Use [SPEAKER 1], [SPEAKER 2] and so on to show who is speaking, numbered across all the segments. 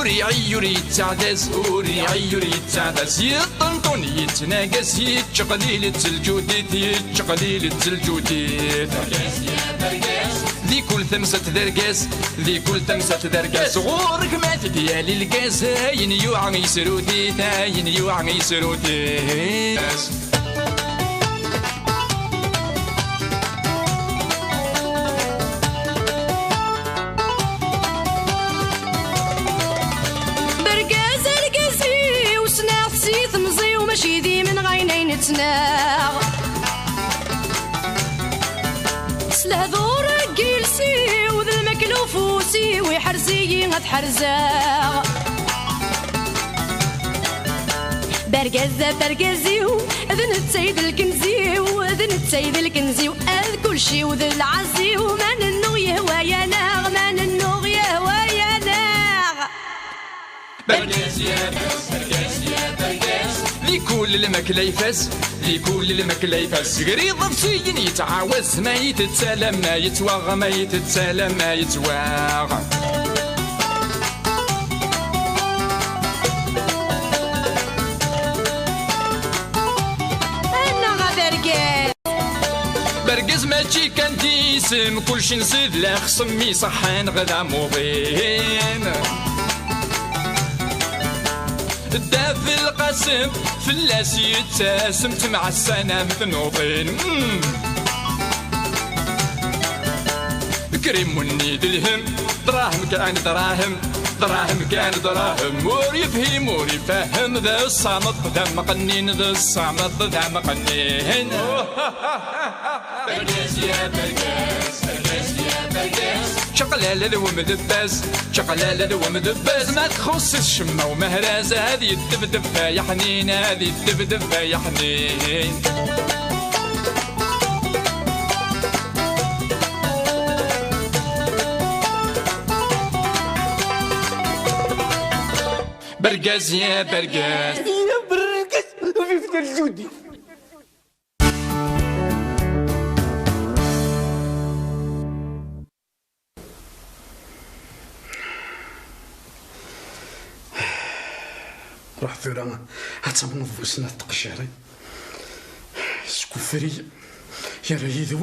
[SPEAKER 1] وري عيوري تعداز وري عيوري تعداز يطنطون يتناقص يتشقليل الجوديت يتشقليل الجوديت برقاس يا برقاس ذي كل ثمسة درقاس ذي كل ثمسة درقاس غورك مات ديالي القاس هاين يوعى يسروديت هاين يوعى يسروديت
[SPEAKER 2] شيدي من غينين تناغ سلهذور جيلسي وذا المكلوفوسي ويحرزي غتحرزاغ برقزة برقزيو ذن التسيد الكنزيو ذن التسيد الكنزيو أذ كل شي وذا العزيو ما ننو يهوى يا ناغ ما ننو يهوى يا ناغ
[SPEAKER 1] برقاس يا برقاس يا برقاس لكل الماكلة يفاس لكل الماكلة يفاس قريض بسين يتعاوز ما يتسالم ما يتواغ ما يتسالم ما يتواغ
[SPEAKER 2] أنا برقاس
[SPEAKER 1] برقاس ماشي كان تيسم كلشي نزيد لا خصمي صحان غدا مضين داف القسم فلاس يتسم مع السنة مثنوطين كريم ونيد الهم دراهم كان دراهم دراهم كان دراهم مور يفهم مور يفهم ذا الصامت ذا مقنين ذا الصامت ذا مقنين برقاس يا برقاس برقاس يا برقاس شقلالة ذو مدباز شقلالة ذو مدباز ما تخص الشمة ومهرازة هذه الدبدب يا حنين هذه الدبدب يا حنين برقاس يا برقاس
[SPEAKER 3] يا برقاس في الجودي روح ثورة هتمنظ وسنة تقشعري سكوفري يا ريد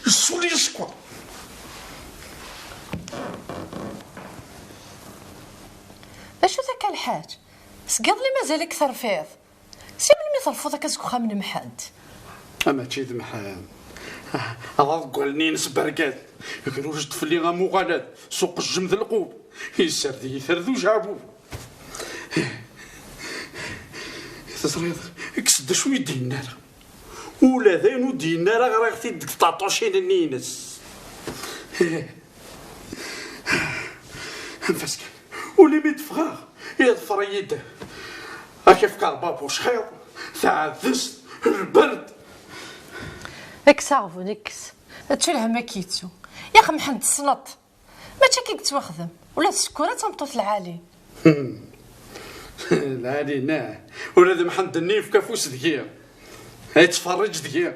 [SPEAKER 3] السولي سكوا
[SPEAKER 4] اشو ذاك الحاج سقض لي مازالك ترفيض سي ملي ترفض هكا زكوخا من محد
[SPEAKER 3] اما تشيد محال غالني نسبركات يقولوا جد فلي غامو غلاد سوق الجمد القوب يسردي يثردو جابو تصريض كسد شوي دينار ولا ذينو دينار غرقتي ديك 19 النينس نفسك ولي بيت فغاغ يظفر يده كيف كرباب وشحيط تعذست البرد
[SPEAKER 4] اكس عرفو نكس تشيلها ما كيتسو يا اخي محمد السلط ما تشكيك تواخدم ولا السكورة تنبطوط العالي
[SPEAKER 3] العالي ناه ولا ذا محمد النيف كافوس دقيق هاي تفرج دقيق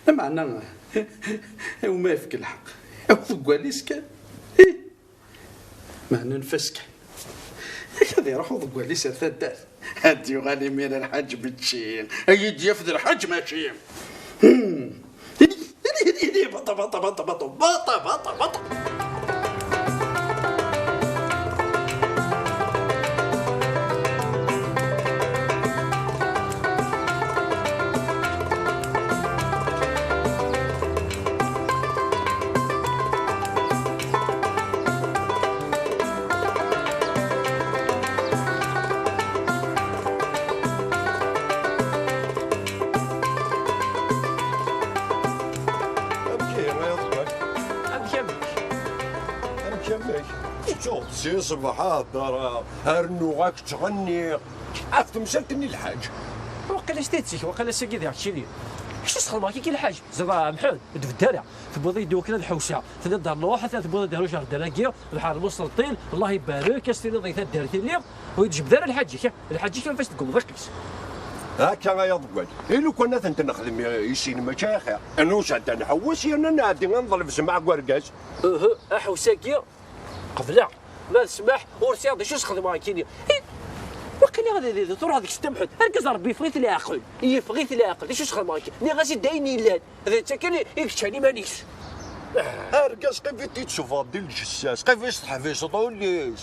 [SPEAKER 3] لا معنى وما يفك الحق ضقواليس كان معنى نفسك هذا يروحوا ضقواليس ثدات هادي وغالي من الحج بتشيل هيدي يفذ الحج ماشي بطا بطا بطا بطا بطا بطا بطا
[SPEAKER 5] سي صباح الدار هرنوغاك تغني عرفت مسكني الحاج
[SPEAKER 6] وقيلا شتيتك وقيلا ساكي ديال الشيرين اش تسخر معاك كي الحاج زعما محمد في الدرع تبغى يديو كذا الحوشه تبدا دار الواحد تبغى دارو شهر دراكيا الحار المسلطين الله يبارك استيري ضيفات دارتي لي ويجيب دار الحاج كان فاش تقوم ضكس
[SPEAKER 5] هكا يا ضوال لو كنا نخدم يسين مشايخ انا واش عاد نحوس انا نادي نظل في سماع قرقاش
[SPEAKER 6] احوساكي قبله ما نسمح ورسياض شو تخدم كيني وقيلا غادي تروح هذيك السمحت هركز ربي فغيت العقل فغيت العقل شو تخدم ني غادي دايني لاد هذا انت كان يكتشاني مانيش
[SPEAKER 5] هركز كيف تشوف ديال الجساس كيفاش تحفيش طوليش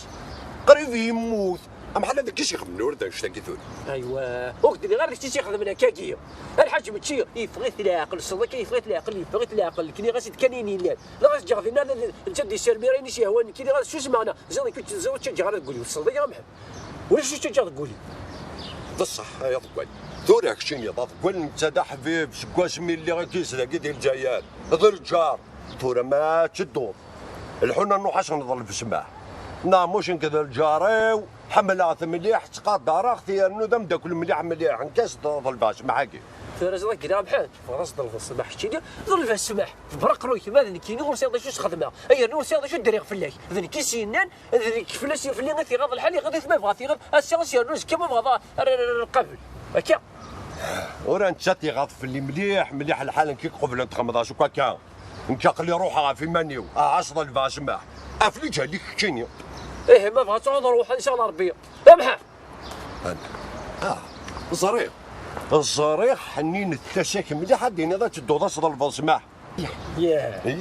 [SPEAKER 5] قريب يموت بحال هذاك كيش يخدم الورد واش تاكيتون
[SPEAKER 6] ايوا وقت اللي غير كيش يخدم هنا كاكيا الحاج متشي يفغيت العقل الصدق يفغيت العقل يفغيت العقل كني غادي تكانيني لا لا غادي تجاغدينا انت دي سيرميريني شي هواني كي غادي شو سمعنا زيد كنت زوج تجي غادي تقولي الصدق يا محمد ولا شو تجي تقولي
[SPEAKER 5] بصح يا طوال ثورك شنو يا طوال انت دا حبيب شكواش ملي غير كيسلا كي ديال الجايات ضر الجار ثورة ما تشدور الحنا نروح نظل في السماح ناموش نكذا الجاري حملات مليح تقدر اختي الندم داك المليح مليح نكاس ضل باش معاكي
[SPEAKER 6] فرزق كذا بحال فراس ضل في الصباح شتي ضل في السماح برق روي ماذا كاين نور سياض شو تخدمها اي نور سياض شو دير فلاش ذني كي سينان ذني فلاش فلي غادي غاض الحال غادي ما بغا غاد السياسه نوز كما بغا قبل هكا
[SPEAKER 5] ورا انت تيغاض في اللي مليح مليح الحال كي قبل انت 15 وكا نكاقلي روحها في منيو 10 الباش معاه افلي جاليك كيني
[SPEAKER 6] ايه ما بغات تعود روحها ان شاء الله ربي سامحها
[SPEAKER 5] الزريق الزريق حنين التشاك مليح حدين هذا تدو تصل الفصماح
[SPEAKER 6] ياه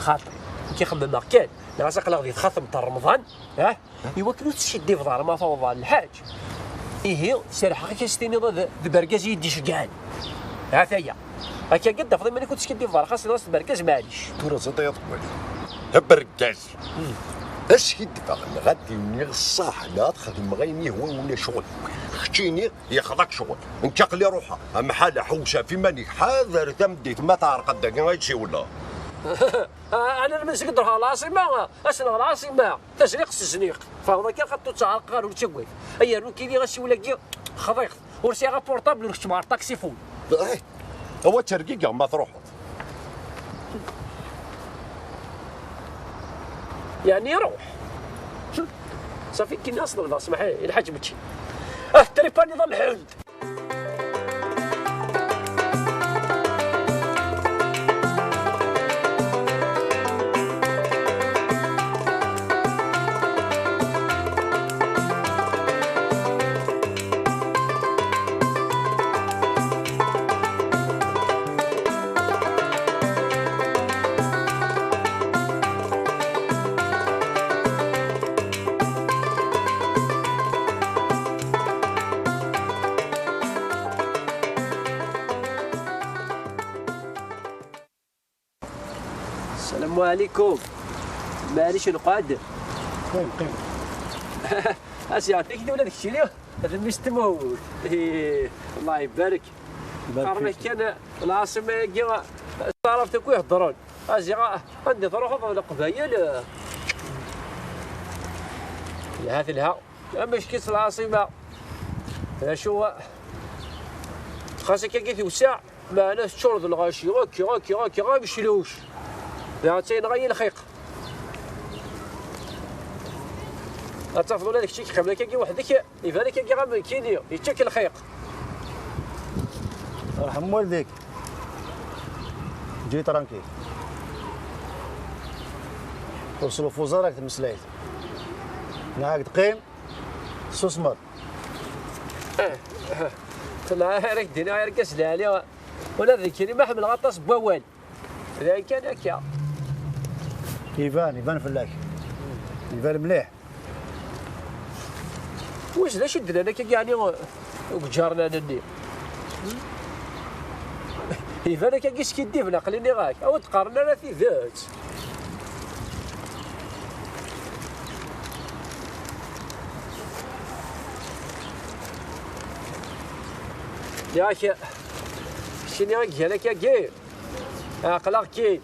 [SPEAKER 6] خاطر كي خدم كان راسك غادي يتخاصم تاع رمضان ايوا كنت تشدي في دار ما فوضى الحاج ايه سير حقيقه شتيني ذا بركاز يدي شكان ها هي هكا قد افضل ملي كنت تشدي في دار خاص راس بركاز معليش
[SPEAKER 5] تورا زطي طوال بركاز اش يدفع غادي نغصح لا تخدم غيني هو ولا شغل اختيني ياخذك شغل نتقلي روحها اما حاله حوشه في ماني حاضر تمديت ما تعرف قدك غيتشي ولا
[SPEAKER 6] انا من سقدرها العاصمه اسنا العاصمه تزنيق الزنيق فهو كان خطو تعرق قالوا تشوي اي رون كيدي غاشي ولا كي خضيق ورسي غا بورطابل ورشت مع طاكسي فول
[SPEAKER 5] هو ترقيقه ما تروح
[SPEAKER 6] يعني يروح صافي كي الناس والله اسمحي الحاج متشي التليفون يظل حلد السلام عليكم معليش نقعد
[SPEAKER 7] قيم
[SPEAKER 6] اش يعطيك ولا داك الشيء هذا مستمول الله يبارك عرفت كان العاصمه كي عرفتك يهضرون اجي عندي تروح ولا قبايل هذه لها مشكلة العاصمه شو خاصك كي توسع معنا الشرط الغاشي غاكي غيمشيلوش عاوتاني غير الخيق اتفضلوا هذاك الشيء كيخدم لك كي وحدك يبان لك كي غير كيدير يتشكل الخيق
[SPEAKER 7] رحم والديك جي ترانكيل توصلوا في وزاره المسلايت نعاود تقيم سوسمر
[SPEAKER 6] طلع راك دينا راك سلالي ولا ذكري ما حمل غطاس بوال اذا كان هكا
[SPEAKER 7] يبان فلاك يبان مليح
[SPEAKER 6] واش لا شد لنا يعني وجارنا نني يبان لك كيش كيدي بلا قليني غاك او تقارن لنا في ذات ياك شنو غير لك كاين عقلك كاين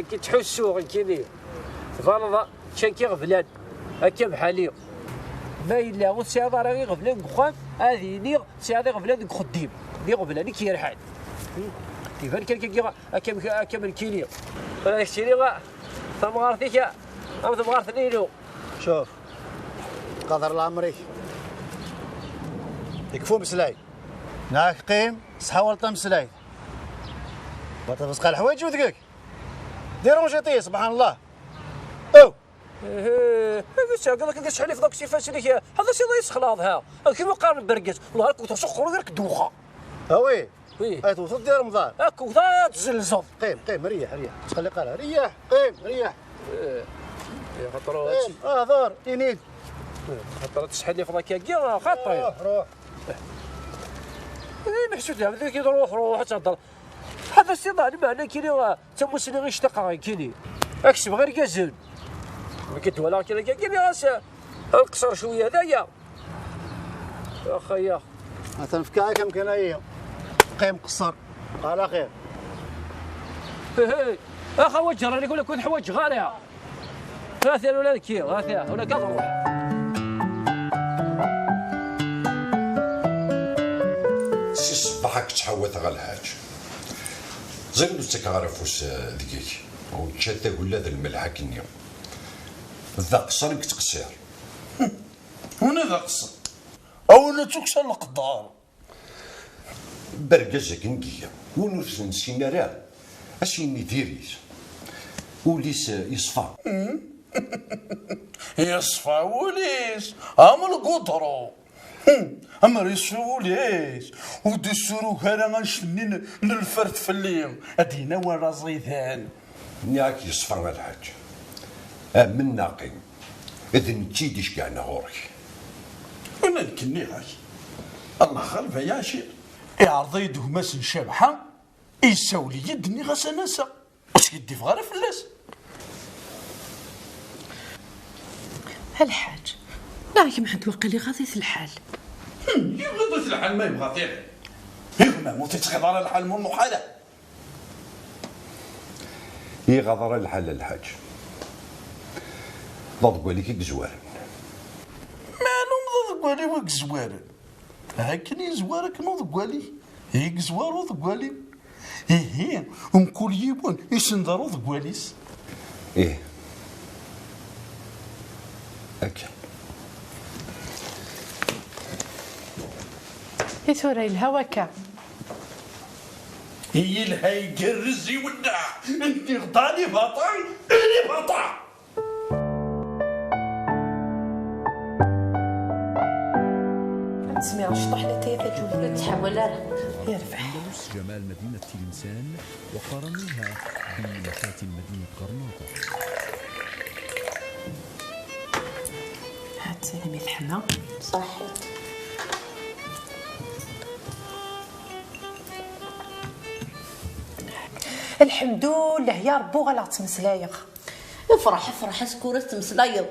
[SPEAKER 6] كي تحسو كيني فرضا شان كي غفلان هكا بحالي ما الا وسياده راه غير غفلان كخوان هذه نيغ سياده غفلان خديم دي غفلان كيرحال كيفان كان هكا من كيني انا شتيني تمغارتيك او تمغارتني له
[SPEAKER 7] شوف قدر العمري يكفو مسلاي ناك قيم صحا ولطا مسلاي بطل فسق الحوايج ودقيق ديروا جيتي سبحان الله او
[SPEAKER 6] قال لك شحال في ذاك السيفاس اللي هذا سي ضيس خلاضها كيما قارن بركز والله كنت تسخر ديالك دوخه
[SPEAKER 7] وي
[SPEAKER 6] وي
[SPEAKER 7] توصل ديال رمضان
[SPEAKER 6] هاك وذا تزلزل
[SPEAKER 7] قيم ريح تخلي قالها ريح قيم ريح
[SPEAKER 6] يا خاطر
[SPEAKER 7] دور تينيد
[SPEAKER 6] خاطر تشحال لي في ذاك كاع خاطر
[SPEAKER 7] روح
[SPEAKER 6] محسوس لها بدك روح تهضر هذا السي ضاع المعنى كاين تما سيني غير اشتقى كاينين اكسب غير كازل ما كتولى كاين غاس نقصر شويه هذايا اخايا
[SPEAKER 7] تنفكها كم كان هي قيم قصر على خير
[SPEAKER 6] اخا وجه راني نقول لك كون حوايج غاليه ثلاثه ولا كيلو ثلاثه ولا كاع نروح
[SPEAKER 5] سي صباحك تحوث غا الحاج زين نتك غارفوس دقيق وتشتا ولا ذا الملحه كنيا ذا قصر تقصير
[SPEAKER 3] هنا ذا قصر اولا تكسر القدار
[SPEAKER 5] برقزة كنقية ونفس نسينا راه اشيني ديريس وليس يصفى
[SPEAKER 3] يصفى وليس ام القدرو اما يصفى وليس ودي السرو كان غنشنين للفرد في الليل ادينا ورا زيدان
[SPEAKER 5] ياك يصفى الحاج من ناقي اذن تيديش كاع نغورك
[SPEAKER 3] انا نكني غاي الله خلف يا شيخ يعرض يده ماس شبحه يساولي يدني غسناسه واش يدي في غير فلاس
[SPEAKER 4] الحاج راك ما حد وقال لي غاضيت الحال
[SPEAKER 3] يغضت الحال ما يبغى طير ما موتي تغضر الحال مو محاله
[SPEAKER 5] يغضر الحال الحاج ضد قوليك زوار
[SPEAKER 3] مالهم ضد قولي وك زوار هاكني زوارك نوض قولي هيك زوار وض قولي ايه كل يبون يسندرو ضد قوليس
[SPEAKER 5] ايه هكا
[SPEAKER 4] ثوري الهوا كاع
[SPEAKER 3] هي الهاي قرزي ودع انت غطاني بطاي اني بطا
[SPEAKER 4] تسمع شطح لي تيتا جوج
[SPEAKER 2] تحاول
[SPEAKER 4] يرفع
[SPEAKER 8] جمال مدينة تلمسان وقارنوها بمخاتم مدينة قرناطة.
[SPEAKER 4] هات سلامي الحمى
[SPEAKER 2] صحي
[SPEAKER 4] الحمد لله يا ربو غلا تمسلايق
[SPEAKER 2] افرح سكورة تمسلايض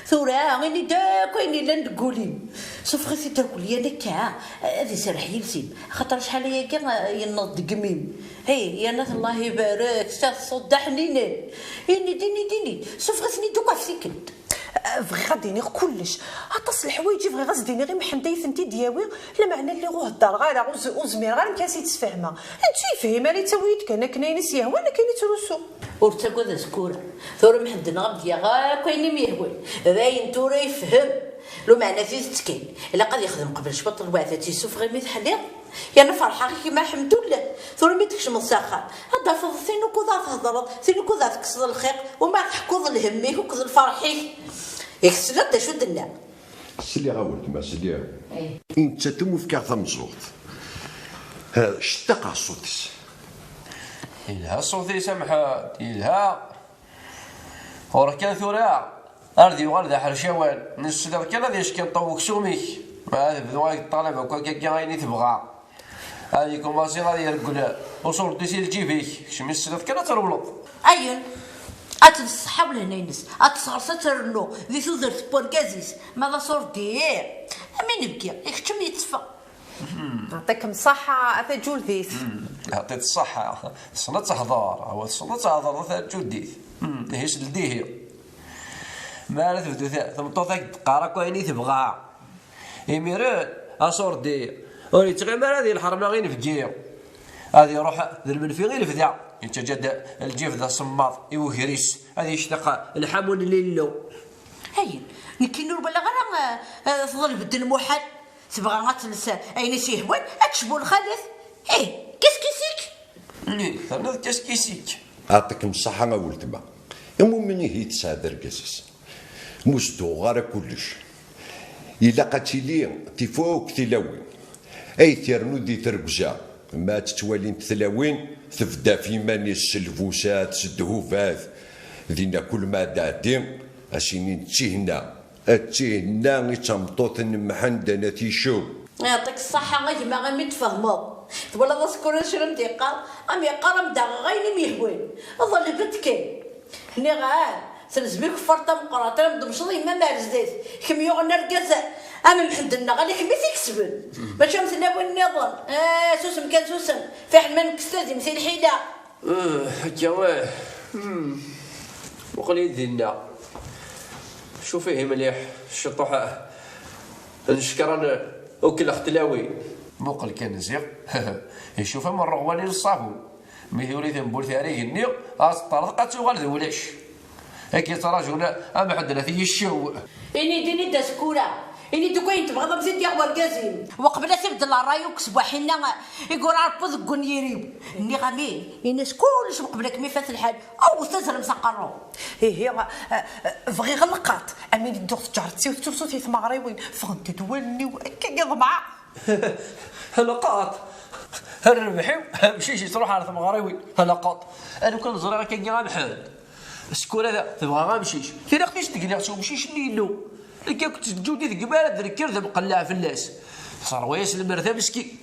[SPEAKER 2] ثورة غيني داك ويني لا نقولين شوف غير تاكل يا دكا هذه سرح يلسين خاطر شحال هي كاع ينض قميم هي يا ناس الله يبارك صدحني يني ديني شوف غير دوكا في سكت
[SPEAKER 4] فغي غاديني كلش عطاس الحوايج فغي غازديني غير محندي ثنتي دياوي لا معنى اللي غو هدار غير وزمير غير مكاسي تسفهمه انت فهم راه تسويت انا كاينس يهوى انا كاين تروسو
[SPEAKER 2] ورتاكو ذا سكورة ثورة محدنا غبديا غا كاين ميهوي باين تورا يفهم لو معنى زيد كاين الا قد يخدم قبل شبط الوعثه تيسوف غير ميت حليق يعني فرحه كيما الحمد لله ثورة ما تكش من ساخر هذا فض ثينو كوضا تهضر ثينو كوضا تكسر الخيق وما تحكوض الهميك وكذ الفرحيك ياك سلات شو درنا
[SPEAKER 5] سلي غاولت ما سلي انت تمو في كاع مزوط شتاق صوتس
[SPEAKER 6] إلها صوتي سمحة إلها ورا كان ثورة أرضي وغرد حرشوان نسلر كان هذا يشكي طوق سوميك ما هذا بدواك الطلب وكا كا غيني تبغى هذه كوماسي غادي يرقل وصور ديسي الجيبيك شمي السلر كان تربلط
[SPEAKER 2] أيون أتصحى ولا هناينس أتصغر ترنو ذي ثوذرت بوركازيس ماذا صور دير أمين نبكي يكتم يتصفى
[SPEAKER 4] نعطيكم الصحة أثا جول ذيث
[SPEAKER 6] يعطيك الصحة صنة تحضر هو صنة تحضر ثا جول ديث هيش لديه ما لا تبدو ثم طوثك تقارك ويني تبغى يميرون أصور دير ولي تغير هذه الحرمة غير نفجير هذه يروح ذا المنفي غير فدع يتجد الجيف ذا صماط يوهريس هذه يشتق الحمون ليلو
[SPEAKER 2] هاين نكينو بلا غير تظل بدل موحد تبغى غتنسى اين سيهوان اكشبو الخالث ايه كيسكيسيك
[SPEAKER 6] ليه ثنا كيسكيسيك
[SPEAKER 5] يعطيكم الصحة ما ولد ما المهم مني هي تسعة دركاسيس مستو غير كلش إلا قتيلي تفوق تلاوين أي ترنو دي ترقزا ما تتوالين تلاوين تبدا في ماني السلفوسات الدهوفات ذينا كل ما دادين أسينين تيهنا تمطوط محند نتيشو
[SPEAKER 9] يعطيك الصحة غير ما غامي تفهمو ولا تذكر شرم ديقار أم يقار مدا غيني ميهوين أظل بتكين هني غان سنزبيك فرطة مقراطة مدمشضي ما مارزديت كم يغنى رقاسة أما محمدنا غالي كمي تكسبن باش مثلا وين نظن سوسم كان سوسم فاحل من كستازي مثل حيلة
[SPEAKER 6] جواه وقلي دينا شوفيه مليح الشطوحة نشكر وكل اختلاوي موقل كان زيق يشوف من الرغواني للصافو ميثولي ثنبول ثاريه النيو طرقة تغال ذولاش هكي تراجعنا أما حدنا فيه الشو
[SPEAKER 9] إني ديني داسكورة إني دوكاين تبغى مزيد يا ورقازين وقبل تبدل الرايو كسبوا حنا يقول عرفوا ذكون يريو إني غامين الناس كلش قبلك مي فات الحال أو أستاذ مسقرو
[SPEAKER 4] هي بغي غلقات أمين الدوخ تجارتي وترسوتي في مغريوين فغنت تولني وكي ضمعة
[SPEAKER 6] هلقات هالربحي مشيش تروح على مغريوي هلقات أنا كان زريعة كي غامحان السكور هذا تبغى غامشيش كي خديش تقلق سو مشيش ليلو كي كنت تجودي ذقبالة ذكر ذا مقلع في الناس صار وياس المرثى مسكين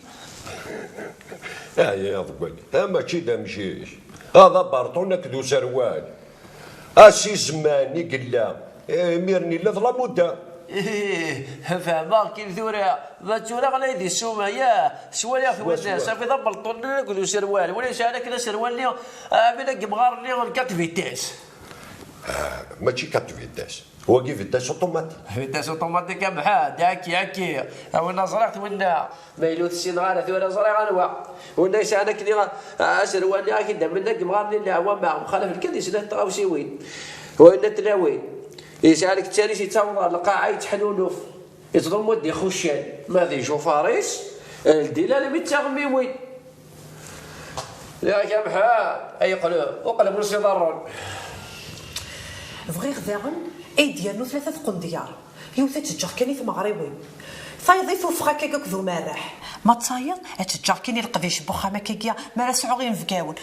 [SPEAKER 5] يا ضقلي ماشي دا مشيش هذا بارطونك ذو سروال اسي زماني قلا ميرني لظلا مده
[SPEAKER 6] فهمك كي ثورة ما تورا غلا يدي السومه يا سوالي اخي ولد صافي ضبل طون ذو سروال ولا شارك كذا سروال لي بلا مغار لي 4 فيتاس
[SPEAKER 5] ماشي 4 فيتاس هو كيف فيتاس اوتوماتيك
[SPEAKER 6] فيتاس اوتوماتيك بحال هاكي وانا زرعت ونا ميلوت السينغال ثورة زرع انواع ونا يساعدك كذا سروال لي اكيد منك مغار لي العوام مع مخالف الكديس لا تغاوسيوين وين تلاوي يسالك التالي يتاوض القاعه يتحلولوف يتضم ودي خشان ماذا يجو فارس الدلال متغميوين يا كبحال اي قلب وقلب نص ضرر
[SPEAKER 4] بغي غداغن اي ديالو 3 قنديار يوثا تجار كاني في مغريوين فايضيف وفخا كاكا ذو مارح ما تصاير تجار كاني القديش بوخا ما كاكيا ما راه سعوغين فكاون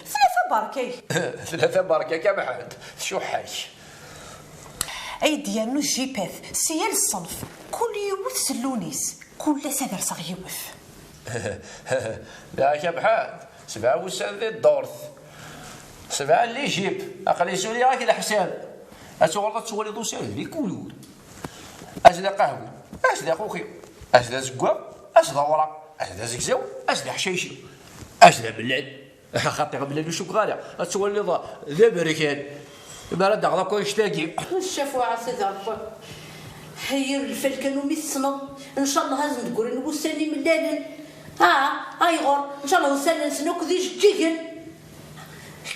[SPEAKER 6] 3 بركي كبحال شو حاش
[SPEAKER 4] اي ديالو جيباث سيال الصنف كل يوث سلونيس كل سادر صغيوث
[SPEAKER 6] لا كبحال 7 وسان ذي الدورث 7 اللي يجيب اقل سوري راك الحساب اتوغلط تولي دوسير لي كولول اجدا قهوي اجدا خوخي اجدا زكوا اجدا ورق اجدا زكزاو اجدا حشيشي اجدا بلاد خاطر بلاد وشوك غالي تولي ذا بركان ما رد غدا كل يشتاقي
[SPEAKER 9] شافوا عسى ربي هير الفلكن وميسنا ان شاء الله لازم تقول نوساني ملالن ايغور ان شاء الله وسالن سنوك ذي جيجن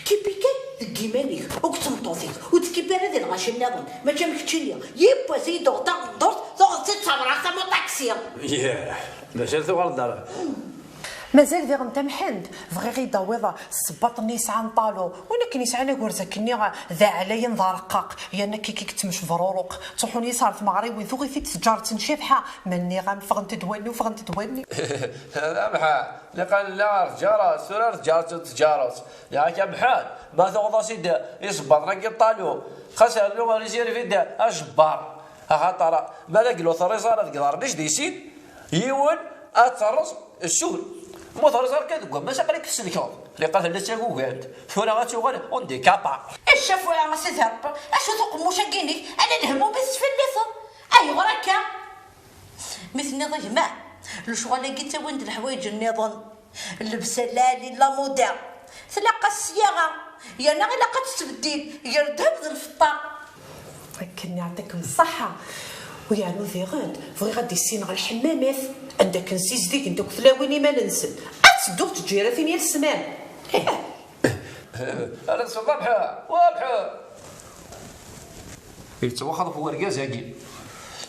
[SPEAKER 9] كيبيكي كيمانيك وكتمطوطي وتكبر هذا الغاشي النظام ما جامك تشيليا يبا سيدي دورت تصبر حتى مو طاكسي
[SPEAKER 6] ياه مازال ثوار الدار
[SPEAKER 4] مازال ذي غنتا محند بغي غي داوضا الصباط نيس عن طالو ولكن يسعنا كورزا كني ذا عليا نظهر رقاق يانا كي كتمش فروروق تروحوني صار في مغرب وين ثوغي في تجارة شابحة مني غام فغنت دواني وفغنت دواني
[SPEAKER 6] هذا بحال لقال لا تجارة سرر تجارة يا كبحال ما ثوضا سيد يصبر راكي طالو خسر لو ريزير في دا اجبار خاطر بالك لو ثري صارت قدر ليش ديسين يون اترز الشغل موثر صار كذا ما ساق لك السلكون اللي قال لا تاكوكات فولا غاتوغل اون دي كابا
[SPEAKER 9] الشافوا يا سيدي ربي اشو ثق مشاكيني انا نهمو بس في الليثه اي وراكا مثل نظام جماع الشغل اللي قلت وين الحوايج النظام اللبسه لا مودير تلقى الصياغه يا نغي لقات تبديل يا الذهب ذا الفطار
[SPEAKER 4] كان يعطيكم الصحه ويا نو ذي غاد بغي غادي يسين غا الحمامات عندك نسيس ديك انت كثلاويني ما ننسى تدوق تجيرا فين السمان
[SPEAKER 6] انا صباح وابحا يتوخض في ورقاز هاكي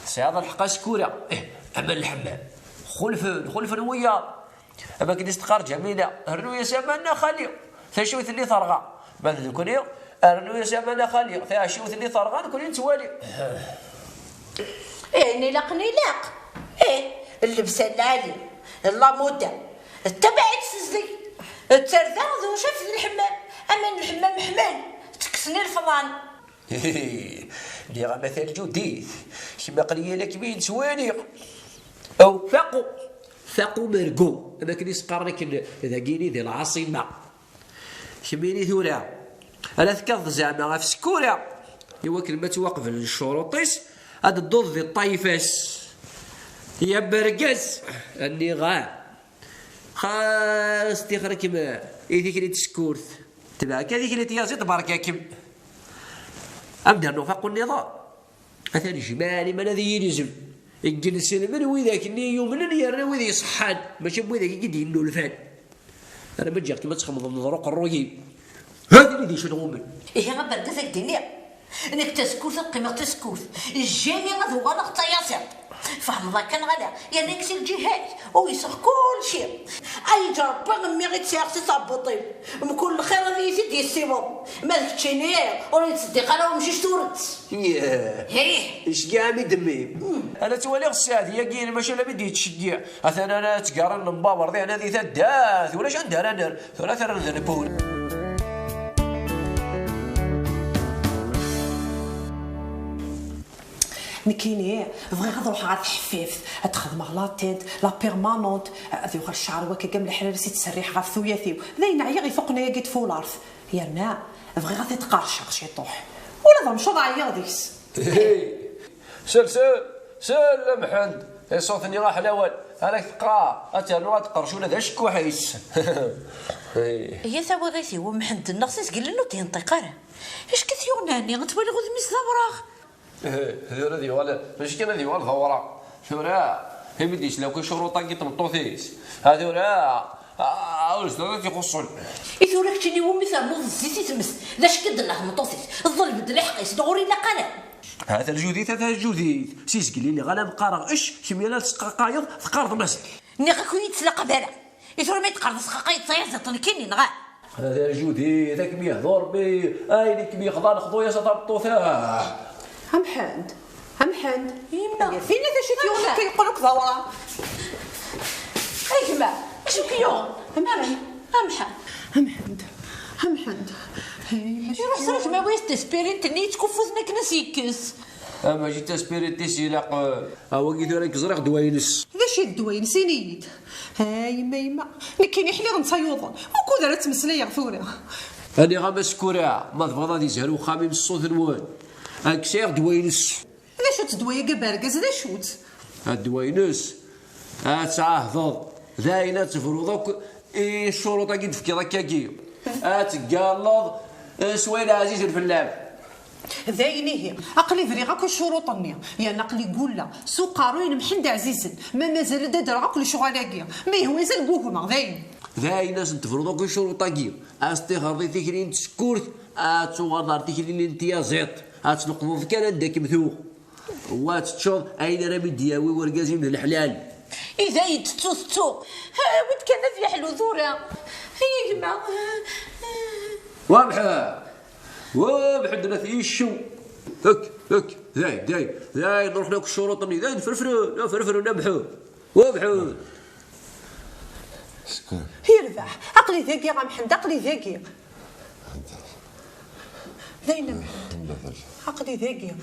[SPEAKER 6] سعاد الحقا سكوره اما الحمام خلف الويا اما كي تستقر جميله الرؤيا سامنا خاليه ثاشوث اللي ثرغا بعد الكونيو الرؤيا سامنا خاليه ثاشوث اللي ثرغا كل توالي
[SPEAKER 9] إيه نلاق إيه اللبسة العالي لا مودا تبعت سزلي الترذا ذو شاف الحمام أما الحمام حمال تكسني الفضان.
[SPEAKER 6] اللي غا مثل جديد كما قال لك بين سواني او فاقو مرقو انا كني سقرنك ذاكيني ديال العاصمه كميني ثورا انا ذكرت زعما في سكوره ايوا كلمه توقف للشروطيس هاد الضوض ديال الطايفاس يا برقاز اني خاص تخرج ما ايديك اللي تسكورت تبعك هذيك اللي تيازيد بركاكم ابدا نوفق النظام مثلا جمالي من الذي يلزم يجلس من وذاك اللي يومن يرى وذا يصحان ماشي بوذاك يدي له الفان انا ما جاك ما تخمض من ذروق الرويين هذه اللي شنو من
[SPEAKER 9] إيه غا برقاز الدنيا انك تسكوت القيمه تسكوت الجاني غادي غانا الطياسات فهم ذاك كان غادا يعني كسي الجهات ويسخ كل شيء اي جرب غمي غير تسيرتي صابطي من كل خير غادي يزيد يسيبو مالك تشيني ولا تصدق انا ومشيش تورد
[SPEAKER 6] ياه اش كاع مدمي انا توالي السعد يا كاين ماشي لا بدي تشجيع مثلا انا تقارن المباور ذي انا ذي ثداث ولا شندار انا ثلاثه راه بول
[SPEAKER 4] مكيني بغي غادي نروح غير الحفاف تخدم على تيد لا بيرمانونت هذي غير الشعر وكا كامل الحلال سي تسريح غير ثوياثيو ذاين عيا غيفوقنا يا قيت فولارث يرنا بغي غادي تقرشق شي طوح ولا ضمشو ضايع ديكس
[SPEAKER 6] سل محمد صوتني راه حلاوه هاك تقرا اتانو تقرشونا ذا شكو حيس
[SPEAKER 9] هي ثوا غيثي ومحمد النقصيس قال له تينطيق راه اش كثيوناني غتولي غد ميس ضبراغ
[SPEAKER 6] هذا ذي ولا ماشي كان ذي ولا ثورة ثورة هي بديش لو كان شروطا كي تمطوثيس هذا ثورة ولد يخصون
[SPEAKER 9] ثورة كتني ومثال نوض الزيت تمس لاش كد الله مطوثيس الظل بدل حقيس دغوري لا قناه
[SPEAKER 6] هذا الجوديث سيس قلي لي غالا مقارغ اش كميلا تسقايض في قارض ماسك
[SPEAKER 9] ني غا كون يتسلق بلا ثورة ما يتقرض سقايض صيازه كيني نغا
[SPEAKER 6] هذا الجوديث ذاك ميهضر بي ايني كمي خضا نخضو يا سطا
[SPEAKER 4] همحند
[SPEAKER 9] يما
[SPEAKER 4] فين هذا شي تيونا كيقولك ضوره
[SPEAKER 9] اي جماعه اش كيون
[SPEAKER 4] همحند
[SPEAKER 9] يروح سرج ما ويس تسبيريت ني تكفوزنا كنسيكس
[SPEAKER 6] اما جيت تسبيريتي سيلاق هو كي داير كزرق دوينس
[SPEAKER 4] هذا شي دوينس نيت هاي يما نكيني حلي غنصيوضن وكون راه تمسليه غفوره
[SPEAKER 6] هاني غا مسكوره ما تبغى غادي يزهرو خامي من الصوت الوان اكسير دوينس
[SPEAKER 4] هذا شو تدوي كباركاز هذا شوت
[SPEAKER 6] الدوينس تعهض ذاينه تفرضك الشروط كي تفكي هكاكي تقالض سويل عزيز الفلاب
[SPEAKER 4] ذايني هي عقلي فري غاك الشروط يا نقلي قول سوقاروين محمد عزيز ما مازال دادر عقلي شغالاكيا ما هو مازال بوهما
[SPEAKER 6] ذاين ناس تفرضوك الشروط كي استغرضي تكرين تسكورت تغادر تكرين الامتيازات تنقض كان داك مثوق واتشوف اين راه دياوي ورقازي من الحلال
[SPEAKER 9] اذا يتتوثتو ود كان في حلو ذوره هي جماعه
[SPEAKER 6] وابحد لنا في الشو هك ذاي نروح لك الشروط ذاي نفرفروا نبحو وابحو
[SPEAKER 4] يربح عقلي ذاكي غا محمد عقلي ذاكي ذاين محمد عقلي ذاكي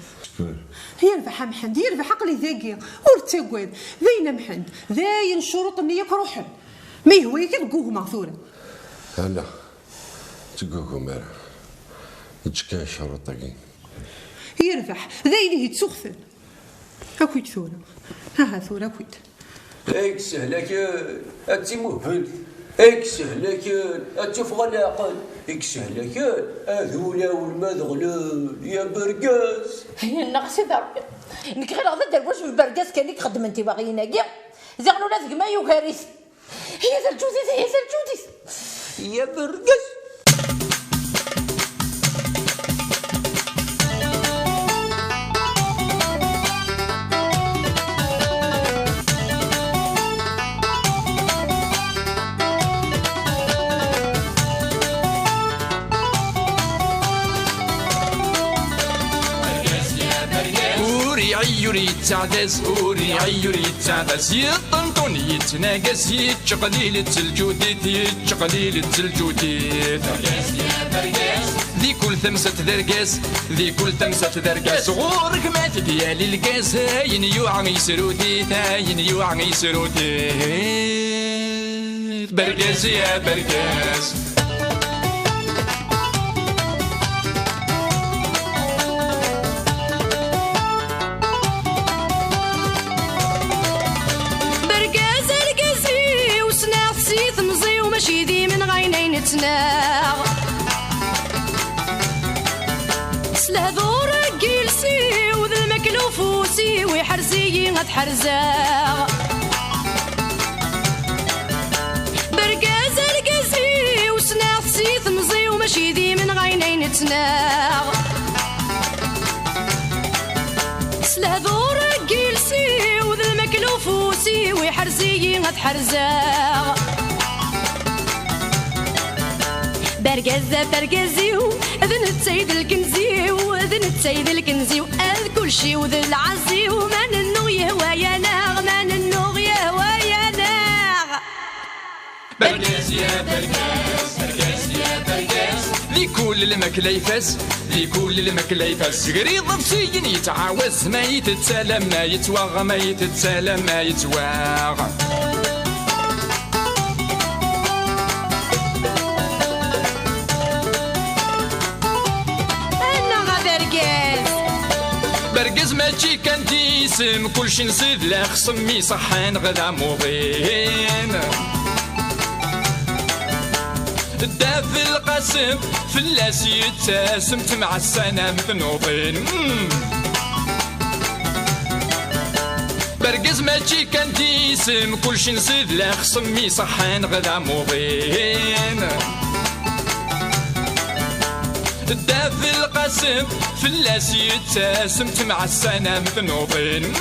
[SPEAKER 4] يربح محمد يربح عقلي ذاكي ورتاقواد ذاين محمد ذاين شروط النية روحن ما هو يكلقوه مغثورة
[SPEAKER 5] لا تقوكو مارا يتشكا شروط تاكي
[SPEAKER 4] يربح ذاين يتسخفن هاكويت ثورة ها ثورة كويت
[SPEAKER 6] هيك سهلك أنتي مهبل هيك سهلك أنت فغلاقل هيك سهلك هذولا والمذغلول يا برقاس
[SPEAKER 9] هي النقص ضرب انك غير غدا دربوش من برقاس كانك خدم انت باغينا كاع زغنو لا ثقما يوكاريس هي ذا الجوديس
[SPEAKER 6] يا برقاس
[SPEAKER 1] يتعدس وري عيور يتعدس يطنطون يتناقس يتشقليل التلجوديت يتشقليل التلجوديت برقاس يا برقاس ذي كل ثمسة درقاس ذي كل ثمسة درقاس غورك ما تديالي القاس هاين يوعى يسروديت هاين يوعى يسروديت برقاس يا برقاس
[SPEAKER 2] ماشي ذي من غينين تناغ سلهذور جيلسي وذا المكلوفوسي ويحرزي غتحرزاغ برقاز القزي وسناغسي ثمزي وماشي ذي من غينين تناغ سلهذور جيلسي وذا المكلوفوسي ويحرزي غتحرزاغ برقزة برقزيو ذن التسيد الكنزيو ذن التسيد الكنزيو أذ كل شي وذن العزيو من النو يهوى يا ناغ من النو يهوى يا ناغ
[SPEAKER 1] برقاز يا برقاز برقاز يا برقاز ذي كل المكلا يفاس ذي كل المكلا يفاس قريض بسيين يتعاوز ما يتتسالم ما يتواغ ما يتتسالم ما يتواغ برقز ماشي كان ديسم كلشي نصيد لا خصمي صحان غدا موضين داف القاسم فلاس يتاسم تمع السنة مثنوضين برقز ماشي كان ديسم كلشي نصيد لا خصمي صحان غدا موضين داف القاسم فلاس يتاسم تمع السنة مثنوضين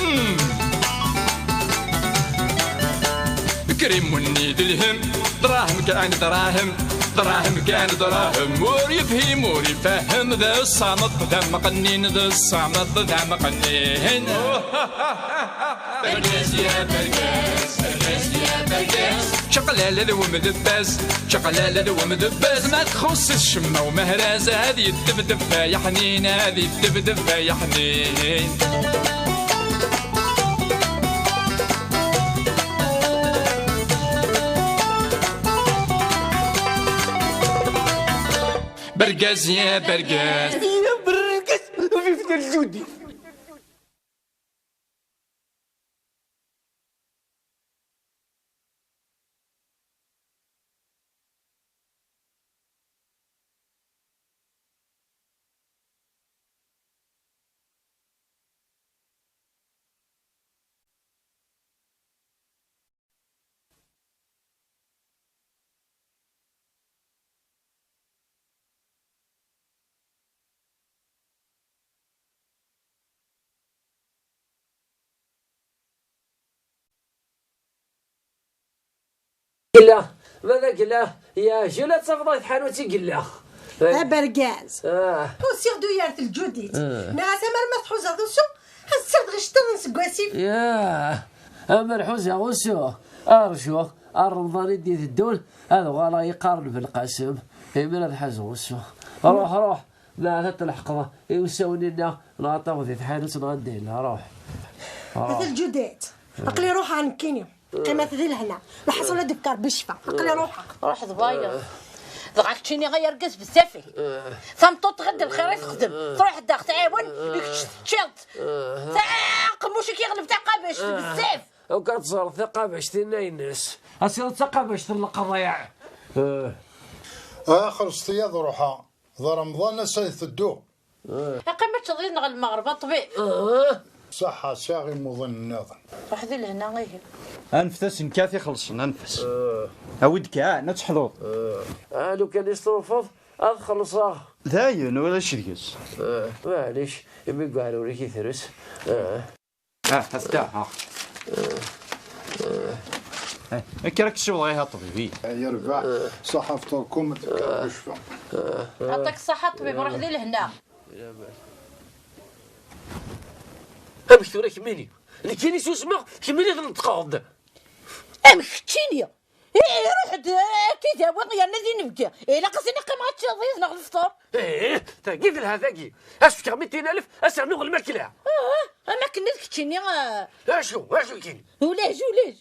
[SPEAKER 1] بكريم ونيد الهم دراهم كان دراهم دراهم كان دراهم مور يفهم مور يفهم ذا الصامت ذا مقنين ذا الصامت ذا مقنين برقاس يا برقاس برقاس يا برقاس شقلالة ذو مدباز شقلالة ذو مدباز ما تخص الشمة ومهرازة هذه الدبدب يا حنين هذه الدبدب يا حنين برقاز يا برقاز
[SPEAKER 6] يا برقاز في الجودي قلا ماذا قلا يا جلات صفضات حانوتي قلا
[SPEAKER 4] برقاز وسير دويارة الجوديت ما سمر ما تحوز غوسو هالسرد غشتر نسقاسيف
[SPEAKER 6] يا مرحوز يا غوسو ارجو الرمضان ديال الدول هذا ولا يقارن في القاسم من هذا حاج غوسو روح لا تلحق يساوني لنا نعطيو ذي حانوت نغدي لها روح
[SPEAKER 4] هذا الجوديت اقلي روحها نكيني قيمة ذي لهنا لا حصل دكار بالشفا اقلي روحها
[SPEAKER 9] روح ضبايا ضغط تشيني غير قز بزافي ثمطوط غد الخير تخدم تروح الداخ تعاون تشلت قموشي كيغلب تاع قابش بزاف
[SPEAKER 6] وكتصور ثقة باش تناي الناس اصير ثقة باش تلقى ضياع
[SPEAKER 10] اخر اصطياد روحها ذا رمضان سيث الدو
[SPEAKER 9] قيمة تضينا غير المغرب طبيعي
[SPEAKER 10] صحة شاغي مظن النظر
[SPEAKER 9] راح ذي لهنا غير
[SPEAKER 11] انفس كافي خلصنا انفس اودك نتحضر
[SPEAKER 6] لو كان يستوفض خلصها
[SPEAKER 11] ذاين ولا شريس
[SPEAKER 6] معليش يبي قالوا لي كي ثرس
[SPEAKER 11] هستا كراك الشغل غير طبيبي
[SPEAKER 10] يرفع صحة فطوركم بالشفا
[SPEAKER 9] يعطيك الصحة طبيب روح ذي لهنا
[SPEAKER 6] امك ثورة كميني اللي كاين يسوسمغ كميني تنتقاض
[SPEAKER 9] امك تشينيا روح كي داوي يا نادي نبكي الا قصني قيم غاتشوفي ناخذ الفطور
[SPEAKER 6] تاكيد لها ذاكي اسفك 200,000 اسع نوغ الماكله
[SPEAKER 9] اما كنا تشيني
[SPEAKER 6] اشو كاين
[SPEAKER 9] ولاش يا جودي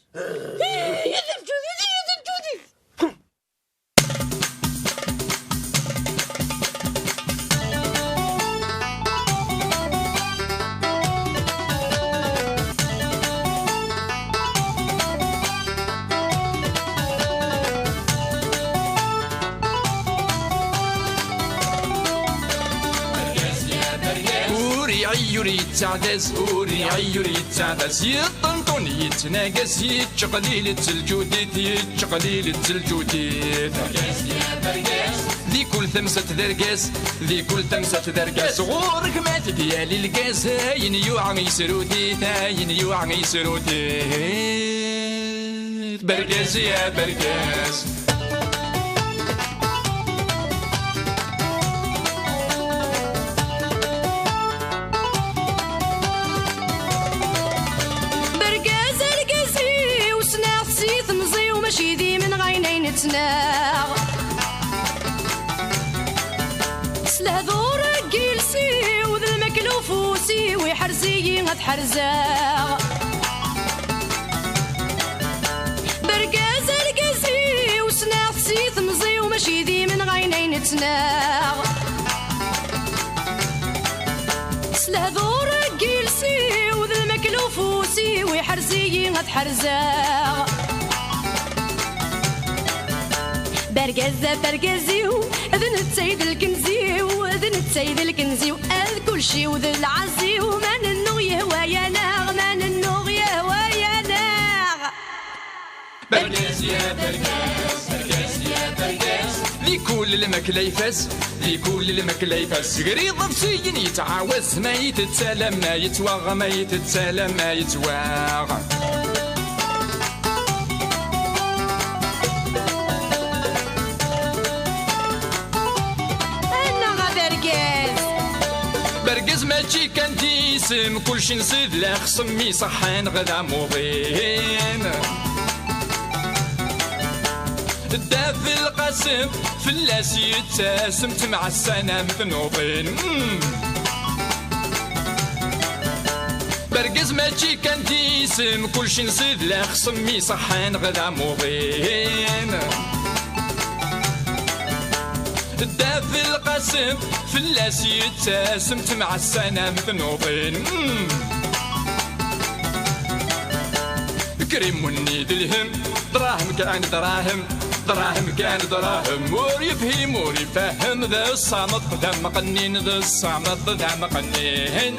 [SPEAKER 1] يعير يتعدس وري يعير يتعدس يطنطن يتناقص يتشقليل التلجوديت يتشقليل التلجوديت برقاس يا برقاس ذي كل ثمسة درقاس ذي كل ثمسة درقاس غورك مات ديالي القاس هاين يوعى يسروديت هاين يوعى يسروديت برقاس يا برقاس
[SPEAKER 2] سلهذور جيلسي وذا المكلوفوسي ويحرزي هتحرزاغ برقاز القزي وسناخ سيث مزي ومشي ذي من غينين تناغ سلهذور جيلسي وذا المكلوفوسي ويحرزي هتحرزاغ برقزيو اذن السيد الكنزيو اذن السيد الكنزيو كل شي وذ العزيو من النو يهوى يا ناغ من النو يهوى يا ناغ
[SPEAKER 1] برقاز يا برقاز برقاز يا برقاز ذي كل المكلا يفاس ذي كل المكلا يفاس قريض بسين يتعاوز ما يتسالم ما يتواغ ما يتسالم ما يتواغ برقز ماشي كان تيسم كلشي نصيد لا خصمي صحان غدا موضين الداف القاسم فلاس يتسم تمع السنام ذنوبين برقز ماشي كان تيسم كلشي نصيد لا خصمي صحان غدا موضين الداف القاسم فلاس يتسم تمع السنام ذنوبين كريم ونيد الهم دراهم كان دراهم دراهم كان دراهم ور يفهم ور يفهم ذا الصامت ذا مقنين ذا الصامت ذا مقنين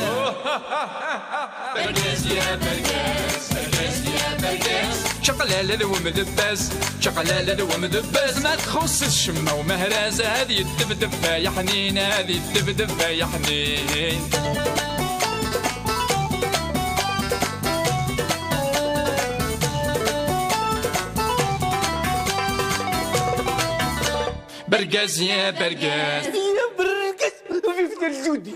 [SPEAKER 1] برقاس يا برقاس برقاس يا برقاس شقلالة ومدباز شقلالة ومدباز ما تخص الشمة ومهراز هذه الدبدب يا حنين هذه الدبدب يا حنين برقاز يا برقاز
[SPEAKER 6] يا برقاز في الجودي